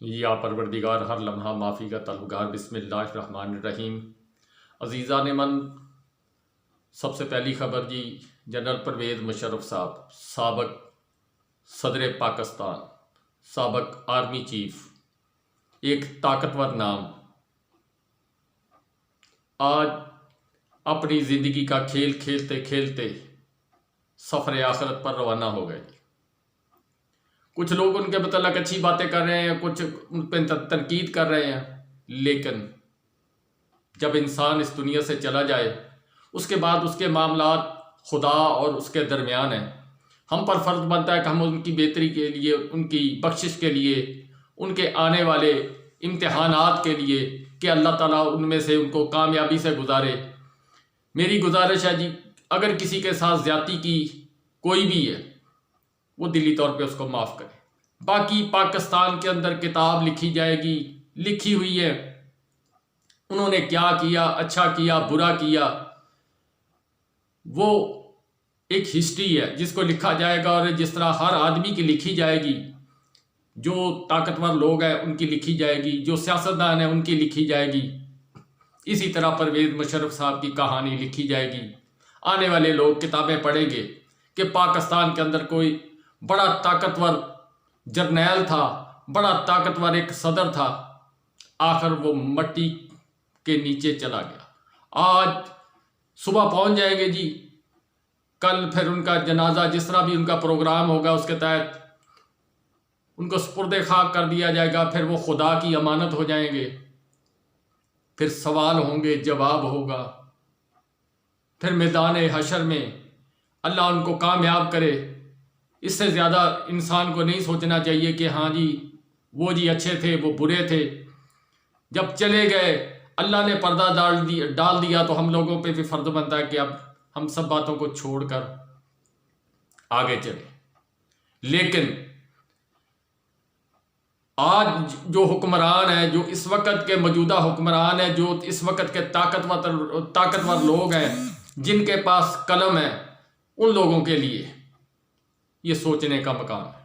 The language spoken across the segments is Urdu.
یا پروردگار ہر لمحہ معافی کا طلبگار، بسم اللہ الرحمن الرحیم۔ عزیزان من، سب سے پہلی خبر جی، جنرل پرویز مشرف صاحب، سابق صدر پاکستان، سابق آرمی چیف، ایک طاقتور نام، آج اپنی زندگی کا کھیل کھیلتے کھیلتے سفر آخرت پر روانہ ہو گئے۔ کچھ لوگ ان کے متعلق اچھی باتیں کر رہے ہیں، کچھ ان پہ تنقید کر رہے ہیں، لیکن جب انسان اس دنیا سے چلا جائے اس کے بعد اس کے معاملات خدا اور اس کے درمیان ہیں۔ ہم پر فرض بنتا ہے کہ ہم ان کی بہتری کے لیے، ان کی بخشش کے لیے، ان کے آنے والے امتحانات کے لیے کہ اللہ تعالیٰ ان میں سے ان کو کامیابی سے گزارے۔ میری گزارش ہے جی، اگر کسی کے ساتھ زیادتی کی کوئی بھی ہے، وہ دلی طور پہ اس کو معاف کرے۔ باقی پاکستان کے اندر کتاب لکھی جائے گی، لکھی ہوئی ہے، انہوں نے کیا کیا، اچھا کیا، برا کیا، وہ ایک ہسٹری ہے جس کو لکھا جائے گا، اور جس طرح ہر آدمی کی لکھی جائے گی، جو طاقتور لوگ ہیں ان کی لکھی جائے گی، جو سیاستدان ہیں ان کی لکھی جائے گی، اسی طرح پرویز مشرف صاحب کی کہانی لکھی جائے گی۔ آنے والے لوگ کتابیں پڑھیں گے کہ پاکستان کے اندر کوئی بڑا طاقتور جرنیل تھا، بڑا طاقتور ایک صدر تھا، آخر وہ مٹی کے نیچے چلا گیا۔ آج صبح پہنچ جائیں گے جی، کل پھر ان کا جنازہ، جس طرح بھی ان کا پروگرام ہوگا اس کے تحت ان کو سپرد خاک کر دیا جائے گا، پھر وہ خدا کی امانت ہو جائیں گے، پھر سوال ہوں گے، جواب ہوگا، پھر میدان حشر میں اللہ ان کو کامیاب کرے۔ اس سے زیادہ انسان کو نہیں سوچنا چاہیے کہ ہاں جی وہ جی اچھے تھے، وہ برے تھے۔ جب چلے گئے، اللہ نے پردہ ڈال دیا، تو ہم لوگوں پہ بھی فرض بنتا ہے کہ اب ہم سب باتوں کو چھوڑ کر آگے چلیں۔ لیکن آج جو حکمران ہیں، جو اس وقت کے موجودہ حکمران ہیں، جو اس وقت کے طاقتور لوگ ہیں، جن کے پاس قلم ہے، ان لوگوں کے لیے یہ سوچنے کا مقام ہے۔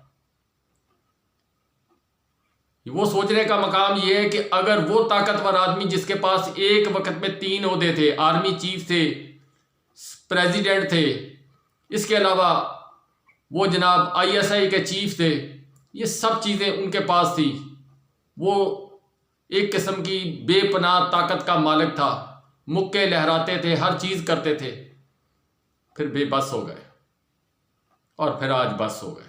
وہ سوچنے کا مقام یہ ہے کہ اگر وہ طاقتور آدمی جس کے پاس ایک وقت میں 3 عہدے تھے، آرمی چیف تھے، پریزیڈنٹ تھے، اس کے علاوہ وہ جناب ISI کے چیف تھے، یہ سب چیزیں ان کے پاس تھی، وہ ایک قسم کی بے پناہ طاقت کا مالک تھا، مکے لہراتے تھے، ہر چیز کرتے تھے، پھر بے بس ہو گئے، اور پھر آج بس ہو گئے۔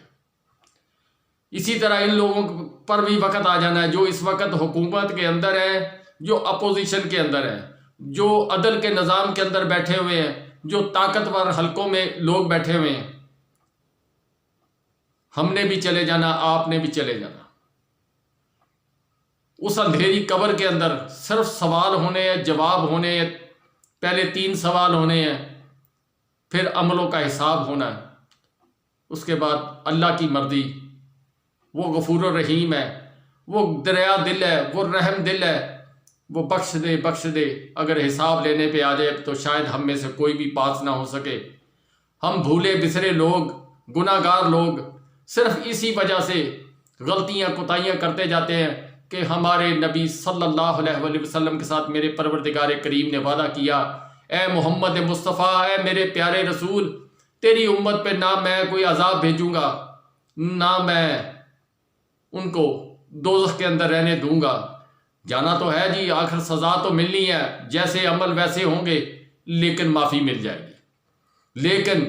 اسی طرح ان لوگوں پر بھی وقت آ جانا ہے، جو اس وقت حکومت کے اندر ہیں، جو اپوزیشن کے اندر ہیں، جو عدل کے نظام کے اندر بیٹھے ہوئے ہیں، جو طاقتور حلقوں میں لوگ بیٹھے ہوئے ہیں۔ ہم نے بھی چلے جانا، آپ نے بھی چلے جانا۔ اس اندھیری قبر کے اندر صرف سوال ہونے ہیں، جواب ہونے ہیں۔ پہلے 3 سوال ہونے ہیں، پھر عملوں کا حساب ہونا ہے، اس کے بعد اللہ کی مرضی۔ وہ غفور الرحیم ہے، وہ دریا دل ہے، وہ رحم دل ہے، وہ بخش دے۔ اگر حساب لینے پہ آ جائے تو شاید ہم میں سے کوئی بھی پاس نہ ہو سکے۔ ہم بھولے بسرے لوگ، گناہ گار لوگ، صرف اسی وجہ سے غلطیاں کوتاہیاں کرتے جاتے ہیں کہ ہمارے نبی صلی اللہ علیہ وسلم کے ساتھ میرے پروردگار کریم نے وعدہ کیا، اے محمد مصطفیٰ، اے میرے پیارے رسول، تیری امت پہ نہ میں کوئی عذاب بھیجوں گا، نہ میں ان کو دوزخ کے اندر رہنے دوں گا۔ جانا تو ہے جی، آخر سزا تو ملنی ہے، جیسے عمل ویسے ہوں گے، لیکن معافی مل جائے گی۔ لیکن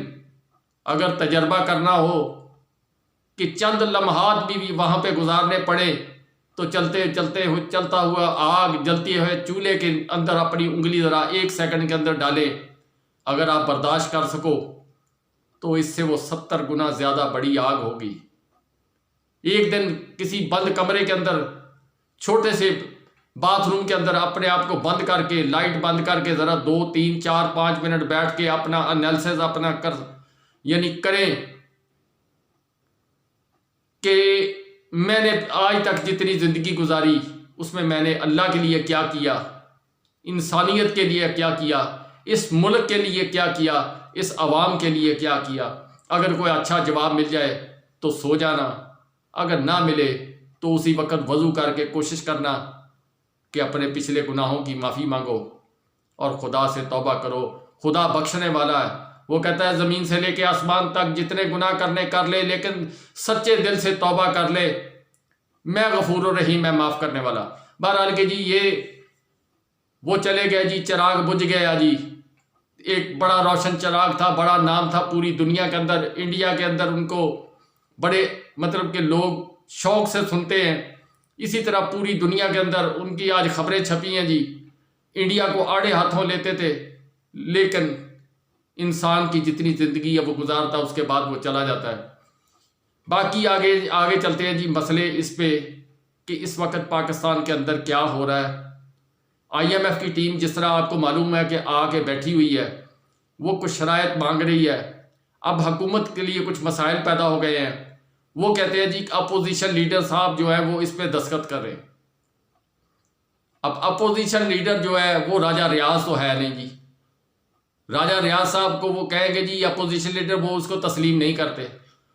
اگر تجربہ کرنا ہو کہ چند لمحات بھی وہاں پہ گزارنے پڑے، تو چلتا ہوا آگ، جلتے ہوئے چولہے کے اندر اپنی انگلی ذرا 1 سیکنڈ کے اندر ڈالیں، اگر آپ برداشت کر سکو تو اس سے وہ 70 گنا زیادہ بڑی آگ ہوگی۔ ایک دن کسی بند کمرے کے اندر، چھوٹے سے باتھ روم کے اندر اپنے آپ کو بند کر کے، لائٹ بند کر کے، ذرا 2 3 4 5 منٹ بیٹھ کے اپنا انالیسز اپنا کریں کہ میں نے آج تک جتنی زندگی گزاری اس میں نے اللہ کے لیے کیا کیا، انسانیت کے لیے کیا کیا، اس ملک کے لیے کیا کیا، اس عوام کے لیے کیا کیا۔ اگر کوئی اچھا جواب مل جائے تو سو جانا، اگر نہ ملے تو اسی وقت وضو کر کے کوشش کرنا کہ اپنے پچھلے گناہوں کی معافی مانگو اور خدا سے توبہ کرو. خدا بخشنے والا ہے. وہ کہتا ہے زمین سے لے کے آسمان تک جتنے گناہ کرنے کر لے، لیکن سچے دل سے توبہ کر لے، میں غفور الرحیم، میں معاف کرنے والا. بہرحال کہ جی یہ وہ چلے گئے جی، چراغ بجھ گیا جی. ایک بڑا روشن چراغ تھا، بڑا نام تھا پوری دنیا کے اندر. انڈیا کے اندر ان کو بڑے مطلب کہ لوگ شوق سے سنتے ہیں. اسی طرح پوری دنیا کے اندر ان کی آج خبریں چھپی ہیں جی. انڈیا کو آڑے ہاتھوں لیتے تھے، لیکن انسان کی جتنی زندگی ہے وہ گزارتا، اس کے بعد وہ چلا جاتا ہے. باقی آگے چلتے ہیں جی مسئلے اس پہ کہ اس وقت پاکستان کے اندر کیا ہو رہا ہے. آئی ایم ایف کی ٹیم جس طرح آپ کو معلوم ہے کہ آ کے بیٹھی ہوئی ہے، وہ کچھ شرائط مانگ رہی ہے. اب حکومت کے لیے کچھ مسائل پیدا ہو گئے ہیں. وہ کہتے ہیں جی اپوزیشن لیڈر صاحب جو ہے وہ اس پہ دستخط کر رہے ہیں. اب اپوزیشن لیڈر جو ہے وہ راجہ ریاض تو ہے نہیں جی. راجہ ریاض صاحب کو وہ کہیں گے جی اپوزیشن لیڈر، وہ اس کو تسلیم نہیں کرتے.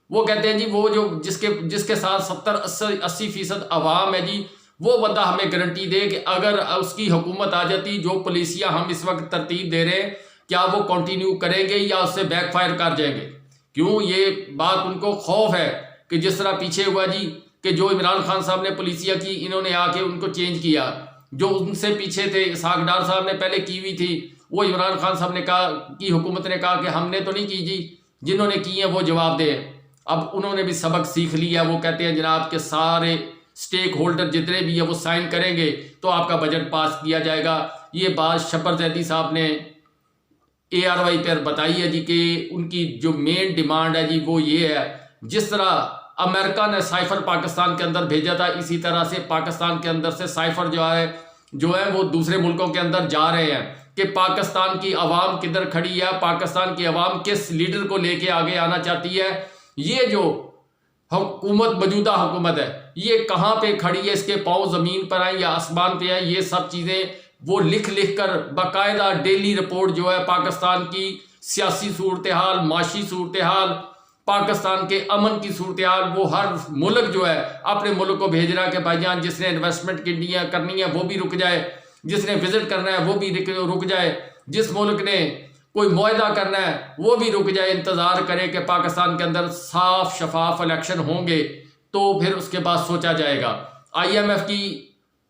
وہ کہتے ہیں جی وہ جو جس کے ساتھ 70-80% عوام ہے جی، وہ بندہ ہمیں گارنٹی دے کہ اگر اس کی حکومت آ جاتی، جو پالیسیاں ہم اس وقت ترتیب دے رہے ہیں، کیا وہ کنٹینیو کریں گے یا اس سے بیک فائر کر جائیں گے. کیوں یہ بات ان کو خوف ہے کہ جس طرح پیچھے ہوا جی کہ جو عمران خان صاحب نے پالیسیاں کی، انہوں نے آ کے ان کو چینج کیا. جو ان سے پیچھے تھے، اسحاق ڈار صاحب نے پہلے کی ہوئی تھی، وہ عمران خان صاحب نے کہا کہ حکومت نے کہا کہ ہم نے تو نہیں کی جی، جنہوں نے کی ہیں وہ جواب دیں. اب انہوں نے بھی سبق سیکھ لیا. وہ کہتے ہیں جناب کہ سارے سٹیک ہولڈر جتنے بھی ہیں وہ سائن کریں گے تو آپ کا بجٹ پاس کیا جائے گا. یہ بات شبر زیدی صاحب نے ARY پر بتائی ہے جی کہ ان کی جو مین ڈیمانڈ ہے جی وہ یہ ہے، جس طرح امریکہ نے سائفر پاکستان کے اندر بھیجا تھا، اسی طرح سے پاکستان کے اندر سے سائفر جو ہے وہ دوسرے ملکوں کے اندر جا رہے ہیں کہ پاکستان کی عوام کدھر کھڑی ہے، پاکستان کی عوام کس لیڈر کو لے کے آگے آنا چاہتی ہے. یہ جو حکومت، موجودہ حکومت ہے، یہ کہاں پہ کھڑی ہے، اس کے پاؤں زمین پر ہیں یا آسمان پہ ہیں، یہ سب چیزیں وہ لکھ کر باقاعدہ ڈیلی رپورٹ جو ہے پاکستان کی سیاسی صورتحال، معاشی صورتحال، پاکستان کے امن کی صورتحال، وہ ہر ملک جو ہے اپنے ملک کو بھیج رہا ہے کہ بھائی جان جس نے انویسٹمنٹ کرنی ہے وہ بھی رک جائے، جس نے وزٹ کرنا ہے وہ بھی رک جائے، جس ملک نے کوئی معاہدہ کرنا ہے وہ بھی رک جائے، انتظار کرے کہ پاکستان کے اندر صاف شفاف الیکشن ہوں گے تو پھر اس کے بعد سوچا جائے گا. IMF کی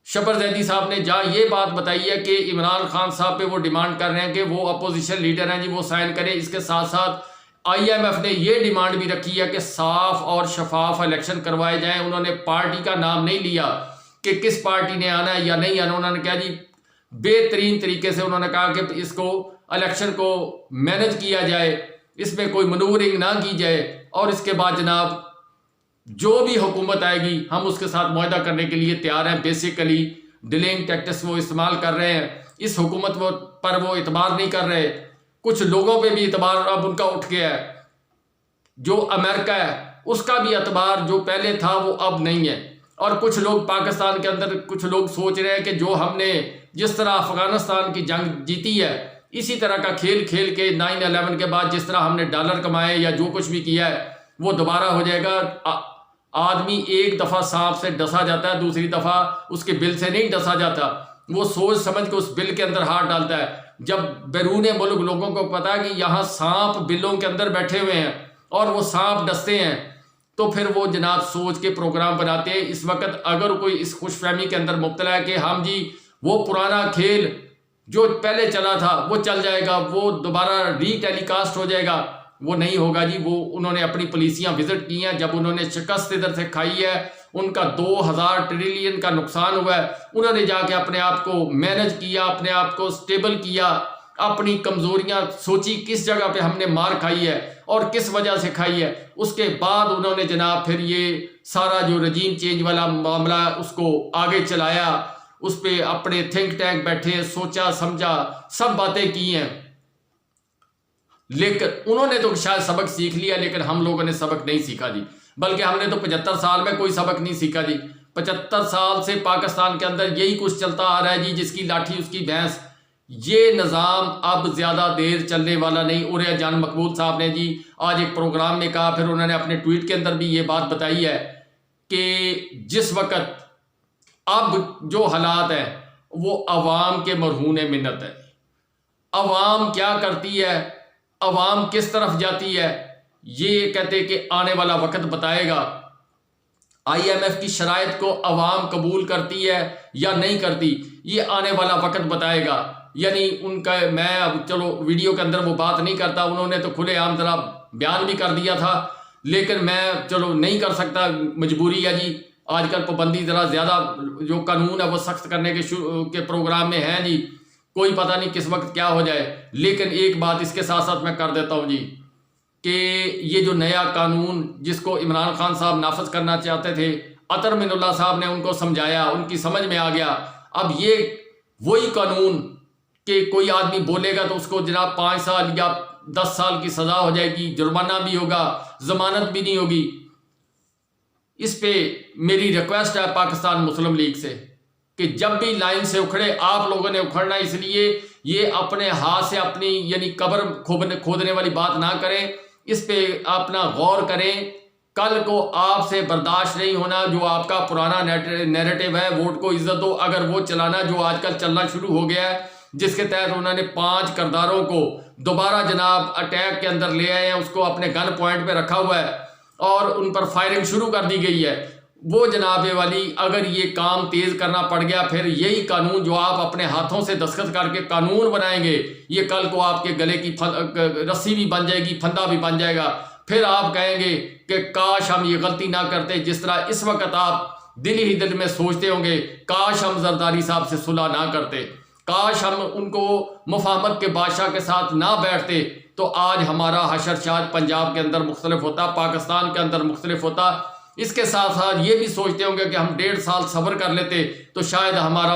شبر زیدی صاحب نے جہاں یہ بات بتائی ہے کہ عمران خان صاحب پہ وہ ڈیمانڈ کر رہے ہیں کہ وہ اپوزیشن لیڈر ہیں جی، وہ سائن کریں. اس کے ساتھ ساتھ IMF نے یہ ڈیمانڈ بھی رکھی ہے کہ صاف اور شفاف الیکشن کروائے جائیں. انہوں نے پارٹی کا نام نہیں لیا کہ کس پارٹی نے آنا ہے یا نہیں آنا. انہوں نے کہا جی بہترین طریقے سے انہوں نے کہا کہ اس کو الیکشن کو مینج کیا جائے، اس میں کوئی منورنگ نہ کی جائے، اور اس کے بعد جناب جو بھی حکومت آئے گی ہم اس کے ساتھ معاہدہ کرنے کے لیے تیار ہیں. بیسیکلی ڈیلنگ ٹیکٹس وہ استعمال کر رہے ہیں. اس حکومت پر وہ اعتبار نہیں کر رہے. کچھ لوگوں پہ بھی اعتبار اب ان کا اٹھ گیا ہے. جو امریکہ ہے اس کا بھی اعتبار جو پہلے تھا وہ اب نہیں ہے. اور کچھ لوگ پاکستان کے اندر کچھ لوگ سوچ رہے ہیں کہ جو ہم نے جس طرح افغانستان کی جنگ جیتی ہے، اسی طرح کا کھیل کھیل کے 9/11 کے بعد جس طرح ہم نے ڈالر کمائے یا جو کچھ بھی کیا ہے وہ دوبارہ ہو جائے گا. آدمی ایک دفعہ سانپ سے ڈسا جاتا ہے، دوسری دفعہ اس کے بل سے نہیں ڈسا جاتا. وہ سوچ سمجھ کے اس بل کے اندر ہاتھ ڈالتا ہے. جب بیرون ملک لوگوں کو پتا ہے کہ یہاں سانپ بلوں کے اندر بیٹھے ہوئے ہیں اور وہ سانپ ڈستے ہیں، تو پھر وہ جناب سوچ کے پروگرام بناتے ہیں. اس وقت اگر کوئی اس خوش فہمی کے اندر مبتلا ہے کہ ہم جی وہ پرانا کھیل جو پہلے چلا تھا وہ چل جائے گا، وہ دوبارہ ری ٹیلی کاسٹ ہو جائے گا، وہ نہیں ہوگا جی. وہ انہوں نے اپنی پالیسیاں وزٹ کی ہیں. جب انہوں نے شکست ادھر سے کھائی ہے، ان کا 2000 ٹریلین کا نقصان ہوا ہے، انہوں نے جا کے اپنے آپ کو مینج کیا، اپنے آپ کو سٹیبل کیا، اپنی کمزوریاں سوچی کس جگہ پہ ہم نے مار کھائی ہے اور کس وجہ سے کھائی ہے. اس کے بعد انہوں نے جناب پھر یہ سارا جو رجیم چینج والا معاملہ اس کو آگے چلایا. اس پہ اپنے تھنک ٹینک بیٹھے، سوچا سمجھا، سب باتیں کی ہیں. لیکن انہوں نے تو شاید سبق سیکھ لیا، لیکن ہم لوگوں نے سبق نہیں سیکھا جی. بلکہ ہم نے تو 75 سال میں کوئی سبق نہیں سیکھا جی. 75 سال سے پاکستان کے اندر یہی کچھ چلتا آ رہا ہے جی، جس کی لاٹھی اس کی بھینس. یہ نظام اب زیادہ دیر چلنے والا نہیں. عریہ جان مقبول صاحب نے جی آج ایک پروگرام میں کہا، پھر انہوں نے اپنے ٹویٹ کے اندر بھی یہ بات بتائی ہے کہ جس وقت اب جو حالات ہیں وہ عوام کے مرہون منت ہے. عوام کیا کرتی ہے, عوام کس طرف جاتی ہے, یہ کہتے کہ آنے والا وقت بتائے گا. آئی ایم ایف کی شرائط کو عوام قبول کرتی ہے یا نہیں کرتی, یہ آنے والا وقت بتائے گا. یعنی ان کا میں اب چلو ویڈیو کے اندر وہ بات نہیں کرتا, انہوں نے تو کھلے عام ذرا بیان بھی کر دیا تھا, لیکن میں چلو نہیں کر سکتا, مجبوری ہے جی. آج کل پابندی ذرا زیادہ جو قانون ہے وہ سخت کرنے کے پروگرام میں ہیں جی, کوئی پتہ نہیں کس وقت کیا ہو جائے. لیکن ایک بات اس کے ساتھ ساتھ میں کر دیتا ہوں جی کہ یہ جو نیا قانون جس کو عمران خان صاحب نافذ کرنا چاہتے تھے, عطر من اللہ صاحب نے ان کو سمجھایا, ان کی سمجھ میں آ گیا. اب یہ وہی قانون کہ کوئی آدمی بولے گا تو اس کو جناب 5 سال یا 10 سال کی سزا ہو جائے گی, جرمانہ بھی ہوگا, ضمانت بھی نہیں ہوگی. اس پہ میری ریکویسٹ ہے پاکستان مسلم لیگ سے کہ جب بھی لائن سے اکھڑے, آپ لوگوں نے اکھڑنا, اس لیے یہ اپنے ہاتھ سے اپنی یعنی قبر کھودنے والی بات نہ کریں, اس پہ اپنا غور کریں. کل کو آپ سے برداشت نہیں ہونا جو آپ کا پرانا نیریٹو ہے, ووٹ کو عزت دو, اگر وہ چلانا جو آج کل چلنا شروع ہو گیا ہے, جس کے تحت انہوں نے 5 کرداروں کو دوبارہ جناب اٹیک کے اندر لے آئے ہیں, اس کو اپنے گن پوائنٹ پہ رکھا ہوا ہے اور ان پر فائرنگ شروع کر دی گئی ہے. وہ جناب والی اگر یہ کام تیز کرنا پڑ گیا, پھر یہی قانون جو آپ اپنے ہاتھوں سے دستخط کر کے قانون بنائیں گے, یہ کل کو آپ کے گلے کی رسی بھی بن جائے گی, پھندا بھی بن جائے گا. پھر آپ کہیں گے کہ کاش ہم یہ غلطی نہ کرتے. جس طرح اس وقت آپ دل ہی دل میں سوچتے ہوں گے کاش ہم زرداری صاحب سے صلح نہ کرتے, کاش ہم ان کو مفاہمت کے بادشاہ کے ساتھ نہ بیٹھتے, تو آج ہمارا حشر شاید پنجاب کے اندر مختلف ہوتا, پاکستان کے اندر مختلف ہوتا. اس کے ساتھ ساتھ یہ بھی سوچتے ہوں گے کہ ہم 1.5 سال صبر کر لیتے تو شاید ہمارا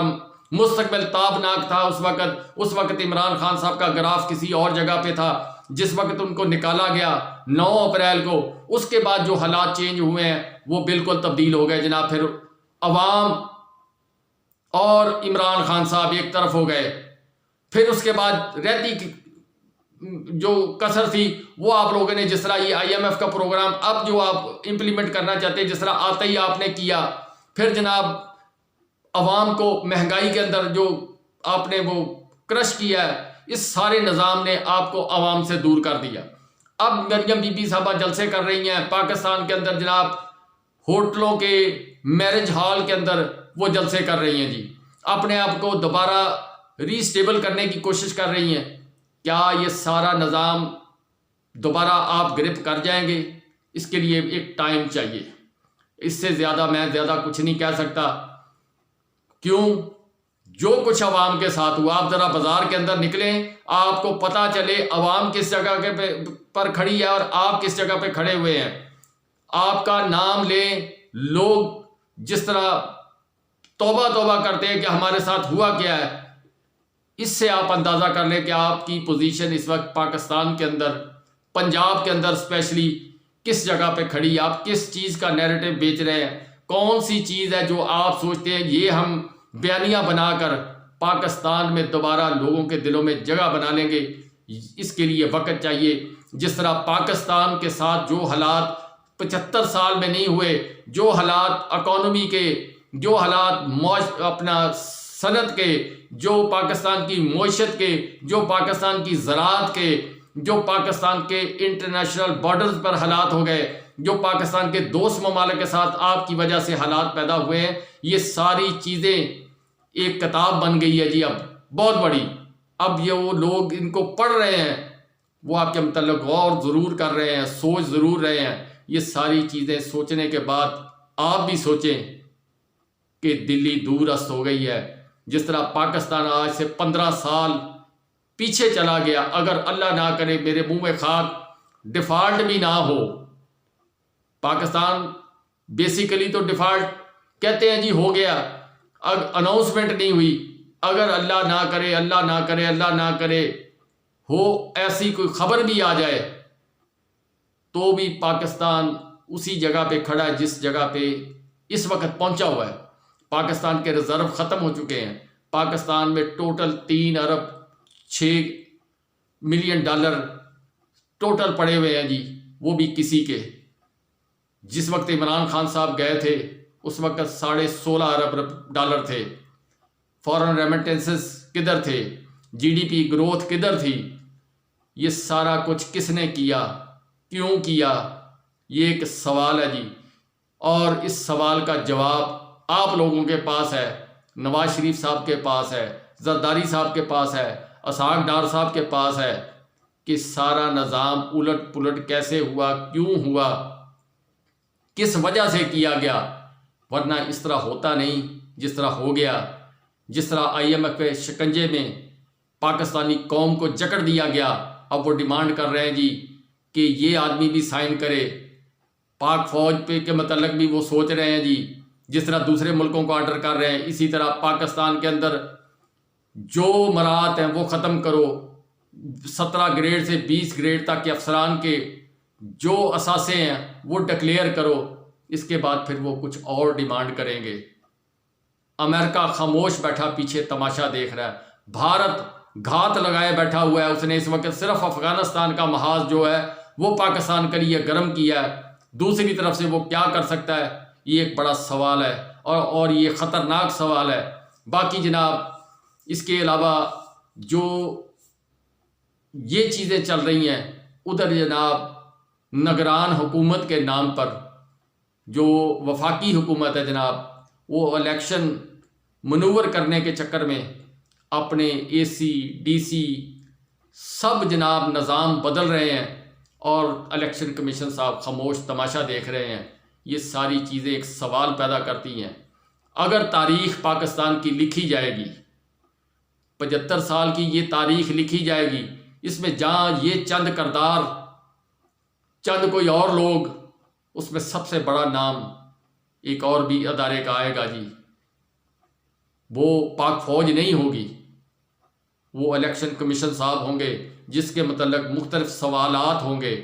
مستقبل تابناک تھا. اس وقت عمران خان صاحب کا گراف کسی اور جگہ پہ تھا, جس وقت ان کو نکالا گیا 9 اپریل کو, اس کے بعد جو حالات چینج ہوئے ہیں وہ بالکل تبدیل ہو گئے جناب. پھر عوام اور عمران خان صاحب ایک طرف ہو گئے. پھر اس کے بعد رہتی جو کثر تھی وہ آپ لوگوں نے, جس طرح یہ آئی ایم ایف کا پروگرام اب جو آپ امپلیمنٹ کرنا چاہتے ہیں, جس طرح آتے ہی آپ نے کیا, پھر جناب عوام کو مہنگائی کے اندر جو آپ نے وہ کرش کیا ہے, اس سارے نظام نے آپ کو عوام سے دور کر دیا. اب مریم بی بی صاحبہ جلسے کر رہی ہیں پاکستان کے اندر, جناب ہوٹلوں کے میرج ہال کے اندر وہ جلسے کر رہی ہیں جی, اپنے آپ کو دوبارہ ری اسٹیبل کرنے کی کوشش کر رہی ہیں. کیا یہ سارا نظام دوبارہ آپ گرپ کر جائیں گے؟ اس کے لیے ایک ٹائم چاہیے. اس سے زیادہ میں کچھ نہیں کہہ سکتا. کیوں؟ جو کچھ عوام کے ساتھ ہوا, آپ ذرا بازار کے اندر نکلیں, آپ کو پتہ چلے عوام کس جگہ پر کھڑی ہے اور آپ کس جگہ پہ کھڑے ہوئے ہیں. آپ کا نام لیں, لوگ جس طرح توبہ توبہ کرتے ہیں کہ ہمارے ساتھ ہوا کیا ہے, اس سے آپ اندازہ کر لیں کہ آپ کی پوزیشن اس وقت پاکستان کے اندر, پنجاب کے اندر اسپیشلی کس جگہ پہ کھڑی. آپ کس چیز کا نیریٹو بیچ رہے ہیں, کون سی چیز ہے جو آپ سوچتے ہیں یہ ہم بیانیہ بنا کر پاکستان میں دوبارہ لوگوں کے دلوں میں جگہ بنا لیں گے. اس کے لیے وقت چاہیے. جس طرح پاکستان کے ساتھ جو حالات 75 سال میں نہیں ہوئے, جو حالات اکانومی کے, جو حالات اپنا صنعت کے, جو پاکستان کی معیشت کے, جو پاکستان کی زراعت کے, جو پاکستان کے انٹرنیشنل بارڈرز پر حالات ہو گئے, جو پاکستان کے دوست ممالک کے ساتھ آپ کی وجہ سے حالات پیدا ہوئے ہیں, یہ ساری چیزیں ایک کتاب بن گئی ہے جی اب بہت بڑی. اب یہ وہ لوگ ان کو پڑھ رہے ہیں, وہ آپ کے متعلق غور ضرور کر رہے ہیں, سوچ ضرور رہے ہیں. یہ ساری چیزیں سوچنے کے بعد آپ بھی سوچیں کہ دلی دور است ہو گئی ہے. جس طرح پاکستان آج سے 15 سال پیچھے چلا گیا, اگر اللہ نہ کرے میرے منہ میں خاک ڈیفالٹ بھی نہ ہو, پاکستان بیسیکلی تو ڈیفالٹ کہتے ہیں جی ہو گیا, اناؤنسمنٹ نہیں ہوئی, اگر اللہ نہ کرے اللہ نہ کرے اللہ نہ کرے ہو ایسی کوئی خبر بھی آ جائے تو بھی پاکستان اسی جگہ پہ کھڑا ہے جس جگہ پہ اس وقت پہنچا ہوا ہے. پاکستان کے ریزرو ختم ہو چکے ہیں. پاکستان میں ٹوٹل 3 ارب 6 ملین ڈالر ٹوٹل پڑے ہوئے ہیں جی, وہ بھی کسی کے. جس وقت عمران خان صاحب گئے تھے اس وقت $16.5 ارب تھے. فارن ریمیٹنسز کدھر تھے؟ جی ڈی پی گروتھ کدھر تھی؟ یہ سارا کچھ کس نے کیا؟ کیوں کیا؟ یہ ایک سوال ہے جی، اور اس سوال کا جواب آپ لوگوں کے پاس ہے، نواز شریف صاحب کے پاس ہے، زرداری صاحب کے پاس ہے، اسحاق ڈار صاحب کے پاس ہے کہ سارا نظام الٹ پلٹ کیسے ہوا، کیوں ہوا، کس وجہ سے کیا گیا. ورنہ اس طرح ہوتا نہیں جس طرح ہو گیا. جس طرح IMF کے شکنجے میں پاکستانی قوم کو جکڑ دیا گیا، اب وہ ڈیمانڈ کر رہے ہیں جی کہ یہ آدمی بھی سائن کرے. پاک فوج پہ کے متعلق بھی وہ سوچ رہے ہیں جی، جس طرح دوسرے ملکوں کو آرڈر کر رہے ہیں اسی طرح پاکستان کے اندر جو مراعات ہیں وہ ختم کرو. 17 گریڈ سے 20 گریڈ تک کے افسران کے جو اثاثے ہیں وہ ڈکلیئر کرو. اس کے بعد پھر وہ کچھ اور ڈیمانڈ کریں گے. امریکہ خاموش بیٹھا پیچھے تماشا دیکھ رہا ہے. بھارت گھات لگائے بیٹھا ہوا ہے. اس نے اس وقت صرف افغانستان کا محاذ جو ہے وہ پاکستان کے لیے گرم کیا ہے. دوسری طرف سے وہ کیا کر سکتا ہے، یہ ایک بڑا سوال ہے اور یہ خطرناک سوال ہے. باقی جناب اس کے علاوہ جو یہ چیزیں چل رہی ہیں ادھر جناب نگران حکومت کے نام پر جو وفاقی حکومت ہے جناب، وہ الیکشن منور کرنے کے چکر میں اپنے AC DC سب جناب نظام بدل رہے ہیں اور الیکشن کمیشن صاحب خاموش تماشا دیکھ رہے ہیں. یہ ساری چیزیں ایک سوال پیدا کرتی ہیں. اگر تاریخ پاکستان کی لکھی جائے گی، 75 سال کی یہ تاریخ لکھی جائے گی، اس میں جہاں یہ چند کردار، چند کوئی اور لوگ، اس میں سب سے بڑا نام ایک اور بھی ادارے کا آئے گا جی. وہ پاک فوج نہیں ہوگی، وہ الیکشن کمیشن صاحب ہوں گے جس کے متعلق مختلف سوالات ہوں گے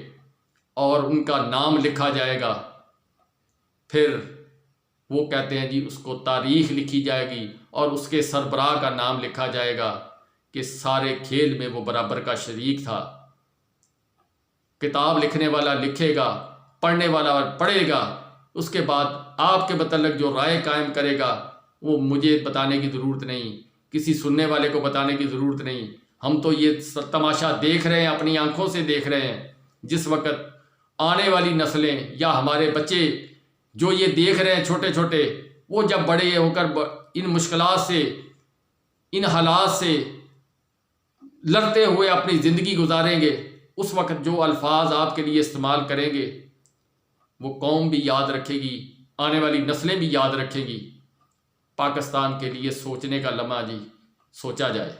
اور ان کا نام لکھا جائے گا. پھر وہ کہتے ہیں جی اس کو تاریخ لکھی جائے گی اور اس کے سربراہ کا نام لکھا جائے گا کہ سارے کھیل میں وہ برابر کا شریک تھا. کتاب لکھنے والا لکھے گا، پڑھنے والا پڑھے گا، اس کے بعد آپ کے متعلق جو رائے قائم کرے گا وہ مجھے بتانے کی ضرورت نہیں، کسی سننے والے کو بتانے کی ضرورت نہیں. ہم تو یہ تماشا دیکھ رہے ہیں، اپنی آنکھوں سے دیکھ رہے ہیں. جس وقت آنے والی نسلیں یا ہمارے بچے جو یہ دیکھ رہے ہیں چھوٹے چھوٹے، وہ جب بڑے ہو کر ان مشکلات سے، ان حالات سے لڑتے ہوئے اپنی زندگی گزاریں گے، اس وقت جو الفاظ آپ کے لیے استعمال کریں گے وہ قوم بھی یاد رکھے گی، آنے والی نسلیں بھی یاد رکھیں گی. پاکستان کے لیے سوچنے کا لمحہ جی، سوچا جائے.